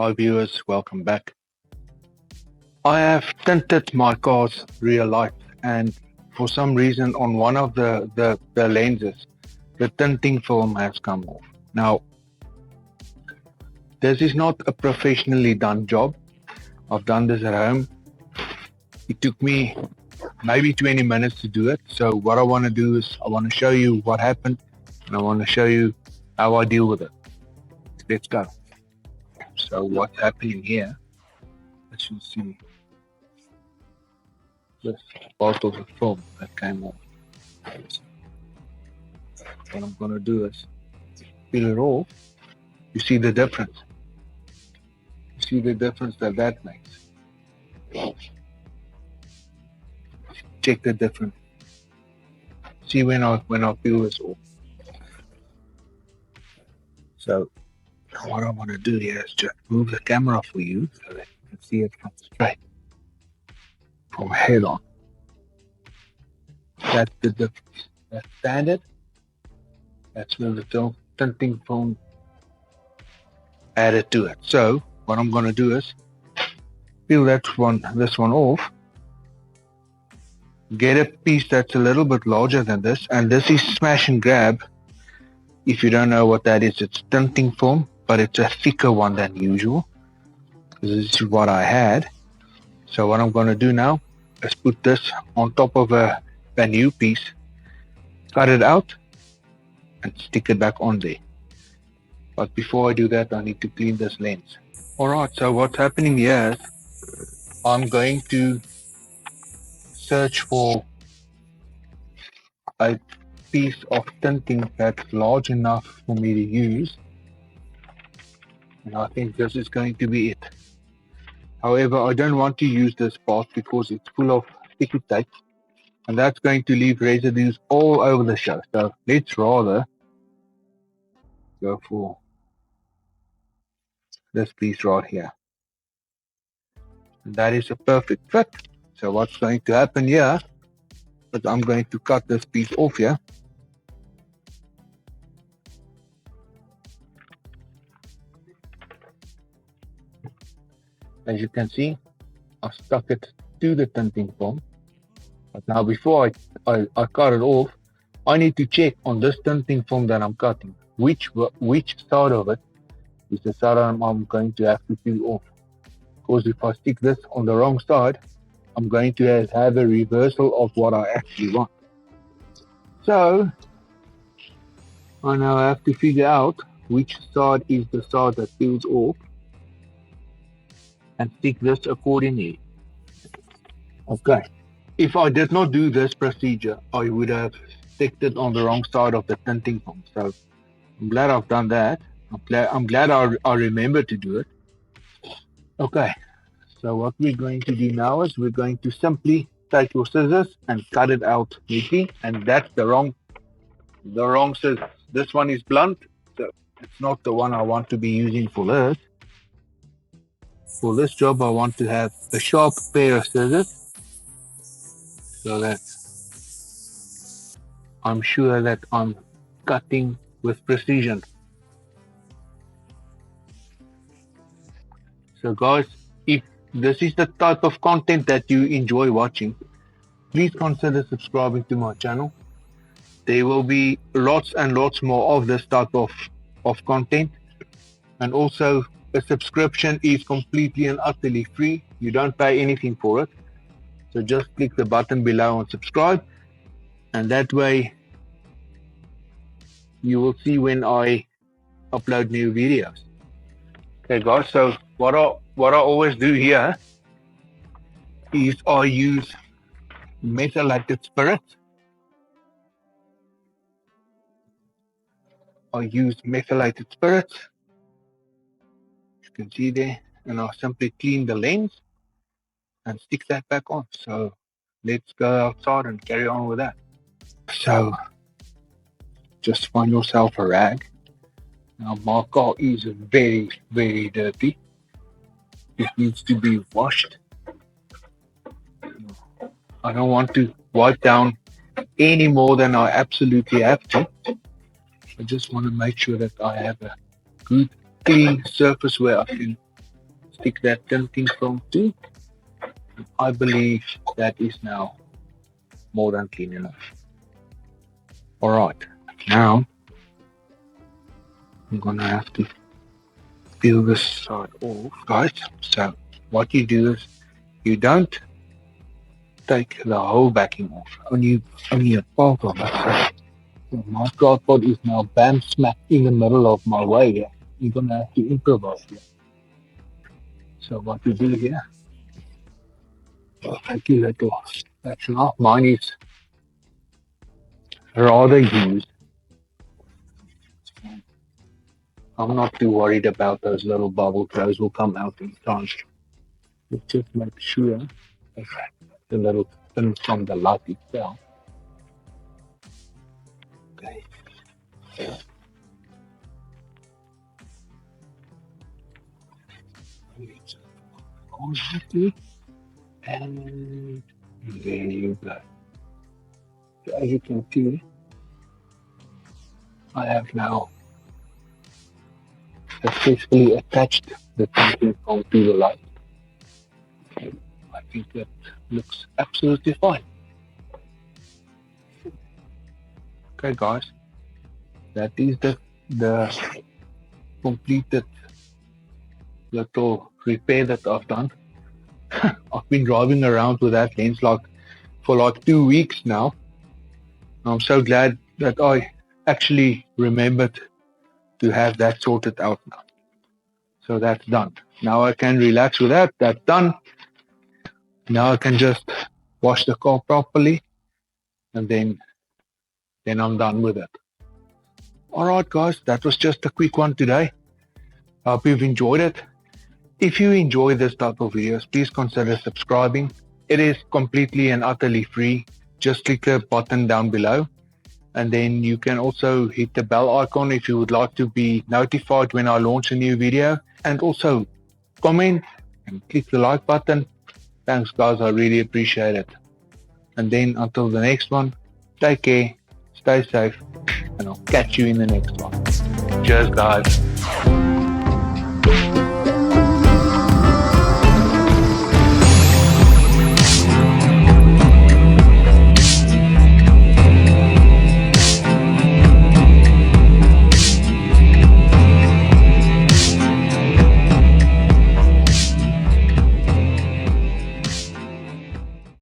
Hi viewers, welcome back. I have tinted my car's rear light and for some reason on one of the lenses, the tinting film has come off. Now, this is not a professionally done job. I've done this at home. It took me maybe 20 minutes to do it. So what I want to do is I want to show you what happened and I want to show you how I deal with it. Let's go. So what's happening here, as you see, this part of the film that came off. What I'm gonna do is peel it off. You see the difference. You see the difference that makes. Check the difference. See when I peel this off. So what I want to do here is just move the camera for you so that you can see it from straight, from head on. That's the difference. That's standard. That's where the tinting film added to it. So what I'm gonna do is peel this one off. Get a piece that's a little bit larger than this, and this is smash and grab. If you don't know what that is, it's tinting film, but it's a thicker one than usual. This is what I had. So what I'm going to do now is put this on top of a new piece, cut it out, and stick it back on there. But before I do that, I need to clean this lens. Alright, so what's happening here is I'm going to search for a piece of tinting that's large enough for me to use, and I think this is going to be it. However, I don't want to use this part because it's full of sticky tape and that's going to leave residues all over the show. So let's rather go for this piece right here. And that is a perfect fit. So what's going to happen here is I'm going to cut this piece off here. As you can see, I stuck it to the tinting film. But now before I cut it off, I need to check on this tinting film that I'm cutting, which side of it is the side I'm going to have to peel off. Because if I stick this on the wrong side, I'm going to have a reversal of what I actually want. So I now have to figure out which side is the side that peels off and stick this accordingly. Okay. If I did not do this procedure, I would have sticked it on the wrong side of the tinting film. So I'm glad I've done that. I'm glad I remembered to do it. Okay. So what we're going to do now is we're going to simply take your scissors and cut it out neatly. And that's the wrong scissors. This one is blunt, so it's not the one I want to be using for this. For this job, I want to have a sharp pair of scissors so that I'm sure that I'm cutting with precision. So guys, if this is the type of content that you enjoy watching, please consider subscribing to my channel. There will be lots and lots more of this type of content, and also a subscription is completely and utterly free. You don't pay anything for it, so just click the button below and subscribe, and that way you will see when I upload new videos. Okay guys, so what I always do here is I use methylated spirits. You can see there, and I'll simply clean the lens and stick that back on. So let's go outside and carry on with that. So just find yourself a rag. Now my car is very, very dirty. It needs to be washed. I don't want to wipe down any more than I absolutely have to. I just want to make sure that I have a good clean surface where I can stick that tinting film to. I believe that is now more than clean enough. Alright, now I'm gonna have to peel this side off, guys. So what you do is you don't take the whole backing off, only a part of it. So my tripod is now bam smack in the middle of my way here. You're gonna have to improvise here. So what we do here, I'll take you little spatula. Mine is rather used. I'm not too worried about those little bubbles. Those will come out in time. Just make sure that the little pin from the light itself. Okay. And there you go. So as you can see, I have now successfully attached the tinting foam to the light. I think that looks absolutely fine. Okay guys, that is the completed little repair that I've done. I've been driving around with that lens for like 2 weeks now. I'm so glad that I actually remembered to have that sorted out now. So that's done. Now I can relax with that. That's done. Now I can just wash the car properly, and then I'm done with it. Alright guys, that was just a quick one today. Hope you've enjoyed it. If you enjoy this type of videos, please consider subscribing. It is completely and utterly free. Just click the button down below, and then you can also hit the bell icon if you would like to be notified when I launch a new video, and also comment and click the like button. Thanks guys, I really appreciate it. And then until the next one, take care, stay safe, and I'll catch you in the next one. Cheers guys.